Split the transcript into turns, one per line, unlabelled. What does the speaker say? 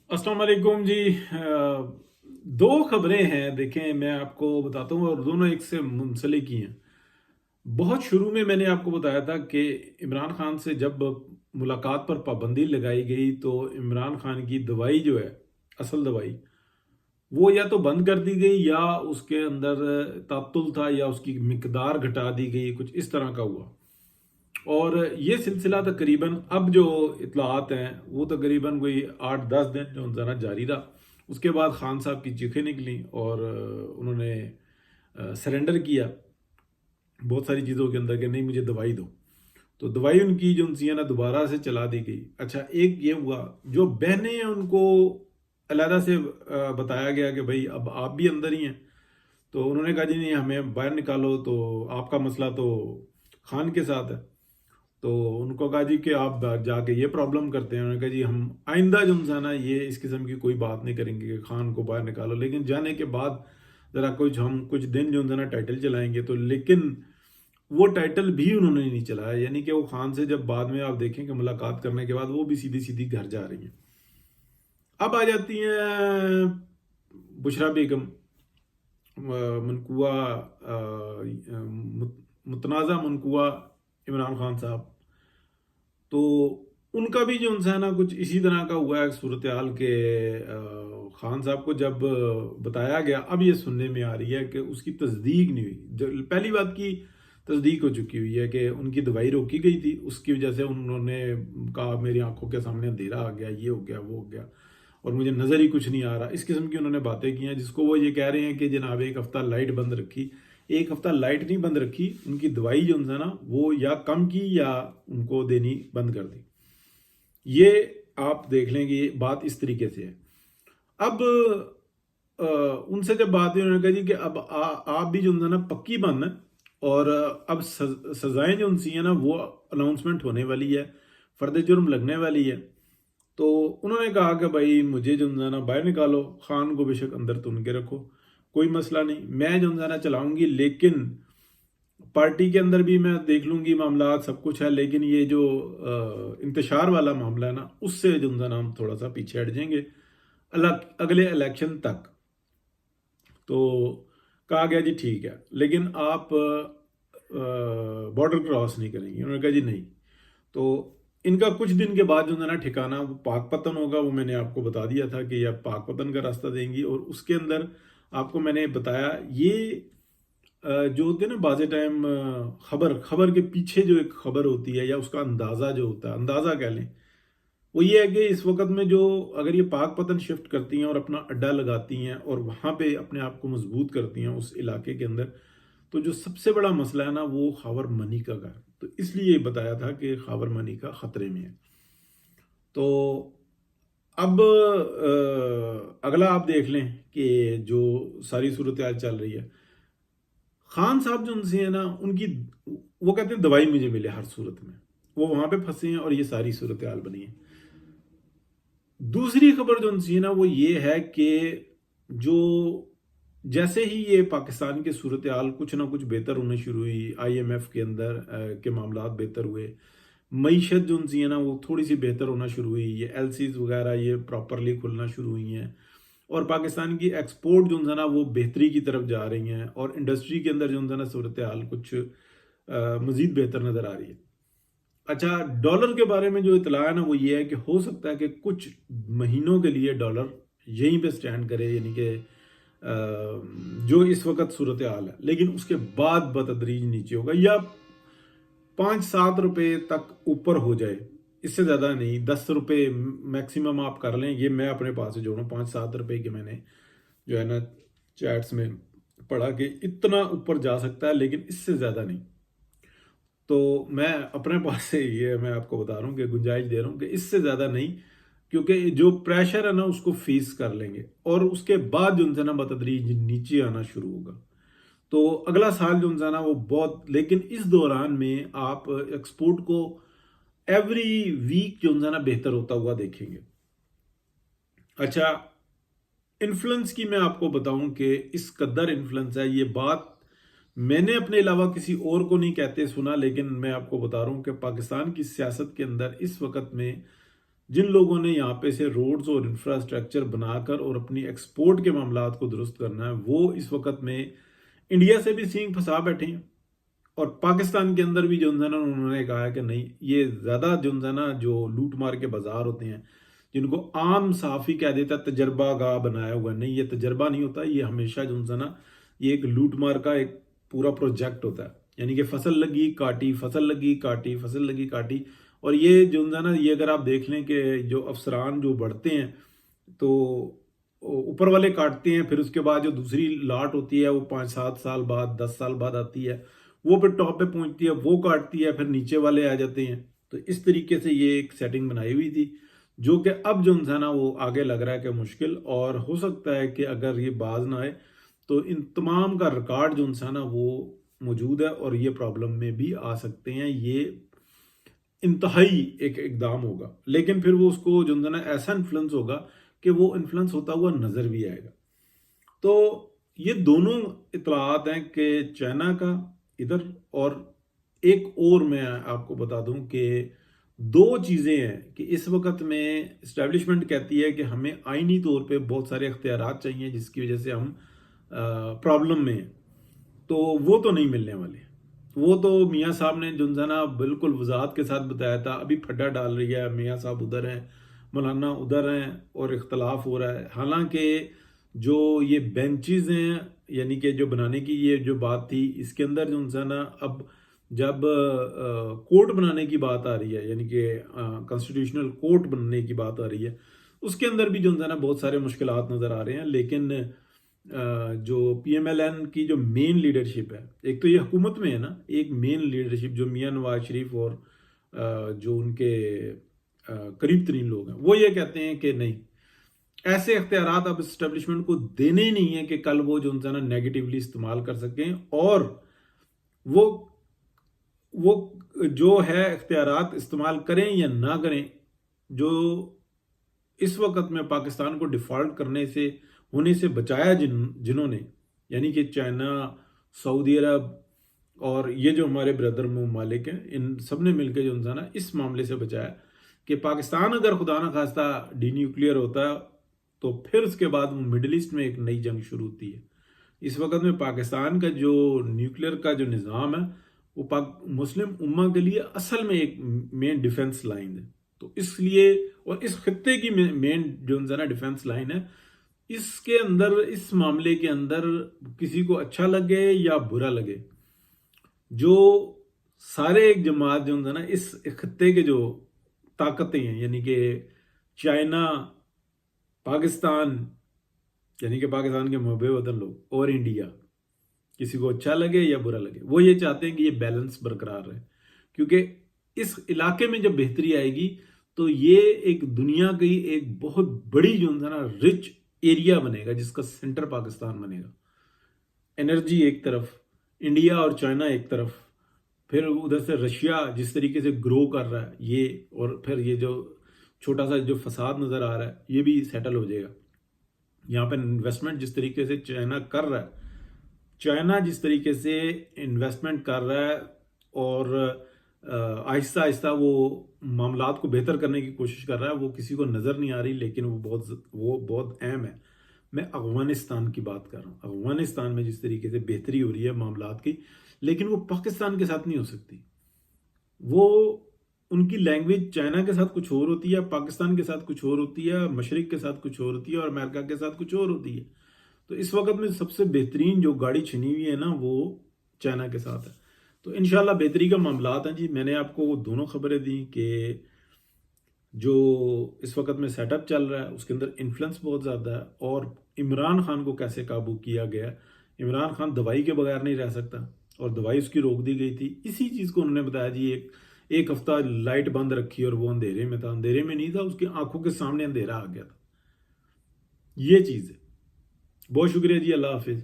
अस्सलाम वालेकुम जी। दो खबरें हैं, देखें मैं आपको बताता हूँ और दोनों एक से मुंसलिक ही हैं। बहुत शुरू में मैंने आपको बताया था कि इमरान खान से जब मुलाकात पर पाबंदी लगाई गई तो इमरान खान की दवाई जो है, असल दवाई, वो या तो बंद कर दी गई या उसके अंदर तात्तुल था या उसकी मिकदार घटा दी गई, कुछ इस तरह का हुआ। और ये सिलसिला तकरीबन अब जो इतलात हैं वो तकरीबन कोई 8-10 दिन जो ज़रा जारी रहा। उसके बाद खान साहब की चीखें निकली और उन्होंने सरेंडर किया बहुत सारी चीज़ों के अंदर कि नहीं मुझे दवाई दो। तो दवाई उनकी जो उनसी है ना दोबारा से चला दी गई। अच्छा, एक ये हुआ, जो बहनें हैं उनको अलहदा से बताया गया कि भाई अब आप भी अंदर ही हैं। तो उन्होंने कहा जी नहीं हमें बाहर निकालो, तो आपका मसला तो खान के साथ है। तो उनको कहा जी कि आप जाके ये प्रॉब्लम करते हैं। उन्होंने कहा जी हम आइंदा जो है ना ये इस किस्म की कोई बात नहीं करेंगे कि खान को बाहर निकालो, लेकिन जाने के बाद ज़रा कुछ हम कुछ दिन जो है ना टाइटल चलाएंगे। तो लेकिन वो टाइटल भी उन्होंने नहीं चलाया, यानी कि वो खान से जब बाद में आप देखें कि मुलाकात करने के बाद वो भी सीधी सीधी घर जा रही हैं। अब आ जाती हैं बुशरा बेगम, मनकुआ, मुतनाज़ा मनकुआ इमरान खान साहब। तो उनका भी जो है ना कुछ इसी तरह का हुआ है सूरत हाल के। खान साहब को जब बताया गया, अब ये सुनने में आ रही है कि उसकी तस्दीक नहीं हुई। पहली बात की तस्दीक हो चुकी हुई है कि उनकी दवाई रोकी गई थी, उसकी वजह से उन्होंने कहा मेरी आंखों के सामने अंधेरा आ गया, ये हो गया वो हो गया और मुझे नज़र ही कुछ नहीं आ रहा। इस किस्म की उन्होंने बातें की हैं, जिसको वो ये कह रहे हैं कि जनाब एक हफ्ता लाइट बंद रखी। एक हफ्ता लाइट नहीं बंद रखी, उनकी दवाई जो है ना वो या कम की या उनको देनी बंद कर दी। ये आप देख लें कि ये बात इस तरीके से है। अब उनसे जब बात हुई उन्होंने कहा जी कि अब आप भी जो है ना पक्की बंद है और अब सजाएं जो उनसी है ना वो अनाउंसमेंट होने वाली है, फर्द जुर्म लगने वाली है। तो उन्होंने कहा कि भाई मुझे जो है ना बाहर निकालो, खान को बेशक अंदर तुन के रखो, कोई मसला नहीं, मैं जो है ना चलाऊंगी, लेकिन पार्टी के अंदर भी मैं देख लूंगी मामला सब कुछ है, लेकिन ये जो इंतशार वाला मामला है ना उससे जो है ना हम थोड़ा सा पीछे हट जाएंगे अलग अगले इलेक्शन तक। तो कहा गया जी ठीक है, लेकिन आप बॉर्डर क्रॉस नहीं करेंगे। उन्होंने कहा जी नहीं। तो इनका कुछ दिन के बाद जो है ना ठिकाना वो पाक पतन होगा, वो मैंने आपको बता दिया था कि ये पाक पतन का रास्ता देंगी। और उसके अंदर आपको मैंने बताया ये जो होते हैं ना बाज़ टाइम खबर खबर के पीछे जो एक खबर होती है या उसका अंदाज़ा जो होता है, अंदाज़ा कह लें, वो ये है कि इस वक्त में जो अगर ये पाक पतन शिफ्ट करती हैं और अपना अड्डा लगाती हैं और वहाँ पे अपने आप को मजबूत करती हैं उस इलाके के अंदर, तो जो सबसे बड़ा मसला है ना वो खावर मनी का घर। तो इसलिए बताया था कि खावर मनी का ख़तरे में है। तो अब अगला आप देख लें कि जो सारी सूरत हाल चल रही है, खान साहब जो उनसे है ना उनकी, वो कहते हैं दवाई मुझे मिले हर सूरत में, वो वहां पे फंसे हैं और ये सारी सूरत हाल बनी है। दूसरी खबर जो उनसी है ना वो ये है कि जो जैसे ही ये पाकिस्तान की सूरत हाल कुछ ना कुछ बेहतर होने शुरू हुई, आईएमएफ के अंदर के मामला बेहतर हुए, मईशत जो उनसी है ना वो थोड़ी सी बेहतर होना शुरू हुई, ये एलसीज वगैरह ये प्रॉपरली खुलना शुरू हुई हैं और पाकिस्तान की एक्सपोर्ट जो है ना वो बेहतरी की तरफ जा रही हैं और इंडस्ट्री के अंदर जो है ना सूरत हाल कुछ मजीद बेहतर नज़र आ रही है। अच्छा, डॉलर के बारे में जो इतला है ना वो ये है कि हो सकता है कि कुछ महीनों के लिए डॉलर यहीं पे स्टैंड करे, यानी कि जो इस वक्त सूरत हाल है, लेकिन उसके बाद बतदरीज नीचे होगा या 5-7 रुपए तक ऊपर हो जाए, इससे ज़्यादा नहीं। 10 रुपए मैक्सिमम आप कर लें, ये मैं अपने पास से जोड़ूँ 5-7 रुपए के मैंने जो है ना चैट्स में पढ़ा कि इतना ऊपर जा सकता है, लेकिन इससे ज़्यादा नहीं। तो मैं अपने पास से ये मैं आपको बता रहा हूँ कि गुंजाइश दे रहा हूँ कि इससे ज़्यादा नहीं, क्योंकि जो प्रेशर है ना उसको फेस कर लेंगे और उसके बाद जो है ना बतदरीज नीचे आना शुरू होगा। तो अगला साल जो है ना वो बहुत, लेकिन इस दौरान में आप एक्सपोर्ट को एवरी वीक जो है ना बेहतर होता हुआ देखेंगे। अच्छा, इन्फ्लुएंस की मैं आपको बताऊं कि इस कदर इन्फ्लुएंस है, ये बात मैंने अपने अलावा किसी और को नहीं कहते सुना, लेकिन मैं आपको बता रहा हूं कि पाकिस्तान की सियासत के अंदर इस वक्त में جن لوگوں نے یہاں پہ سے روڈز اور انفراسٹرکچر بنا کر اور اپنی ایکسپورٹ کے معاملات کو درست کرنا ہے، وہ اس وقت میں انڈیا سے بھی سینگ پھنسا بیٹھے ہیں، اور پاکستان کے اندر بھی جو ہے نا انہوں نے کہا ہے کہ نہیں، یہ زیادہ جو ہے نا جو لوٹ مار کے بازار ہوتے ہیں، جن کو عام صحافی کہہ دیتا ہے تجربہ گاہ بنایا ہوا، نہیں یہ تجربہ نہیں ہوتا، یہ ہمیشہ جو ہے نا یہ ایک لوٹ مار کا ایک پورا پروجیکٹ ہوتا ہے، یعنی کہ فصل لگی کاٹی، فصل لگی کاٹی، فصل لگی کاٹی. اور یہ جو ہے نا یہ اگر آپ دیکھ لیں کہ جو افسران جو بڑھتے ہیں تو اوپر والے کاٹتے ہیں، پھر اس کے بعد جو دوسری لاٹ ہوتی ہے وہ 5-7 سال بعد 10 سال بعد آتی ہے، وہ پھر ٹاپ پہ پہنچتی ہے، وہ کاٹتی ہے، پھر نیچے والے آ جاتے ہیں. تو اس طریقے سے یہ ایک سیٹنگ بنائی ہوئی تھی، جو کہ اب جو ہے نا وہ آگے لگ رہا ہے کہ مشکل، اور ہو سکتا ہے کہ اگر یہ باز نہ آئے تو ان تمام کا ریکارڈ جو ہے نا وہ موجود ہے، اور یہ پرابلم میں بھی آ سکتے ہیں. یہ انتہائی ایک اقدام ہوگا، لیکن پھر وہ اس کو جو ہے نا ایسا انفلوئنس ہوگا کہ وہ انفلوئنس ہوتا ہوا نظر بھی آئے گا. تو یہ دونوں اطلاعات ہیں کہ چائنا کا ادھر، اور ایک اور میں آپ کو بتا دوں کہ 2 چیزیں ہیں کہ اس وقت میں اسٹیبلشمنٹ کہتی ہے کہ ہمیں آئینی طور پہ بہت سارے اختیارات چاہیے جس کی وجہ سے ہم پرابلم میں ہیں، تو وہ تو نہیں ملنے والے. وہ تو میاں صاحب نے جو ہے نا بالکل وضاحت کے ساتھ بتایا تھا، ابھی پھڈا ڈال رہی ہے، میاں صاحب ادھر ہیں، مولانا ادھر ہیں، اور اختلاف ہو رہا ہے. حالانکہ جو یہ بینچز ہیں، یعنی کہ جو بنانے کی یہ جو بات تھی، اس کے اندر جو ہے نا اب جب کورٹ بنانے کی بات آ رہی ہے، یعنی کہ کانسٹیٹیوشنل کورٹ بننے کی بات آ رہی ہے، اس کے اندر بھی جو ہے نا بہت سارے مشکلات نظر آ رہے ہیں. لیکن جو پی ایم ایل این کی جو مین لیڈرشپ ہے، ایک تو یہ حکومت میں ہے نا، ایک مین لیڈرشپ جو میاں نواز شریف اور جو ان کے قریب ترین لوگ ہیں، وہ یہ کہتے ہیں کہ نہیں، ایسے اختیارات اب اسٹیبلشمنٹ کو دینے ہی نہیں ہیں کہ کل وہ جو ہے نا نیگیٹیولی استعمال کر سکیں، اور وہ جو ہے اختیارات استعمال کریں یا نہ کریں. جو اس وقت میں پاکستان کو ڈیفالٹ کرنے سے ہونے سے بچایا جنہوں نے، یعنی کہ چائنا، سعودی عرب اور یہ جو ہمارے بردر ممالک ہیں، ان سب نے مل کے جو ہے نا اس معاملے سے بچایا کہ پاکستان اگر خدا نہ خواستہ ڈی نیوکلیئر ہوتا تو پھر اس کے بعد وہ مڈل ایسٹ میں ایک نئی جنگ شروع ہوتی ہے. اس وقت میں پاکستان کا جو نیوکلیئر کا جو نظام ہے وہ مسلم امہ کے لیے اصل میں ایک مین ڈیفنس لائن ہے. تو اس لیے، اور اس خطے کی مین جو ہے نا ڈیفنس لائن ہے، اس کے اندر، اس معاملے کے اندر کسی کو اچھا لگے یا برا لگے، جو سارے ایک جماعت جو ہے نا اس خطے کے جو طاقتیں ہیں، یعنی کہ چائنا، پاکستان، یعنی کہ پاکستان کے محب وطن لوگ، اور انڈیا، کسی کو اچھا لگے یا برا لگے، وہ یہ چاہتے ہیں کہ یہ بیلنس برقرار رہے. کیونکہ اس علاقے میں جب بہتری آئے گی تو یہ ایک دنیا کی ایک بہت بڑی جو ہے نا رچ ایریا بنے گا، جس کا سینٹر پاکستان بنے گا. انرجی ایک طرف، انڈیا اور چائنا ایک طرف، پھر ادھر سے رشیا جس طریقے سے گرو کر رہا ہے یہ، اور پھر یہ جو چھوٹا سا جو فساد نظر آ رہا ہے یہ بھی سیٹل ہو جائے گا. یہاں پہ انویسٹمنٹ جس طریقے سے چائنا کر رہا ہے، جس طریقے سے انویسٹمنٹ کر رہا ہے، اور آہستہ آہستہ وہ معاملات کو بہتر کرنے کی کوشش کر رہا ہے، وہ کسی کو نظر نہیں آ رہی، لیکن وہ بہت اہم ہے. میں افغانستان کی بات کر رہا ہوں. افغانستان میں جس طریقے سے بہتری ہو رہی ہے معاملات کی، لیکن وہ پاکستان کے ساتھ نہیں ہو سکتی. وہ ان کی لینگویج چائنا کے ساتھ کچھ اور ہوتی ہے، پاکستان کے ساتھ کچھ اور ہوتی ہے، مشرق کے ساتھ کچھ اور ہوتی ہے، اور امریکہ کے ساتھ کچھ اور ہوتی ہے. تو اس وقت میں سب سے بہترین جو گاڑی چھنی ہوئی ہے نا وہ چائنا کے ساتھ ہے. تو انشاءاللہ بہتری کا معاملات ہیں جی. میں نے آپ کو وہ دونوں خبریں دیں کہ جو اس وقت میں سیٹ اپ چل رہا ہے اس کے اندر انفلوئنس بہت زیادہ ہے، اور عمران خان کو کیسے قابو کیا گیا. عمران خان دوائی کے بغیر نہیں رہ سکتا، اور دوائی اس کی روک دی گئی تھی. اسی چیز کو انہوں نے بتایا جی، ایک ہفتہ لائٹ بند رکھی اور وہ اندھیرے میں تھا. اندھیرے میں نہیں تھا، اس کی آنکھوں کے سامنے اندھیرا آ گیا تھا. یہ چیز ہے. بہت شکریہ جی. اللہ حافظ.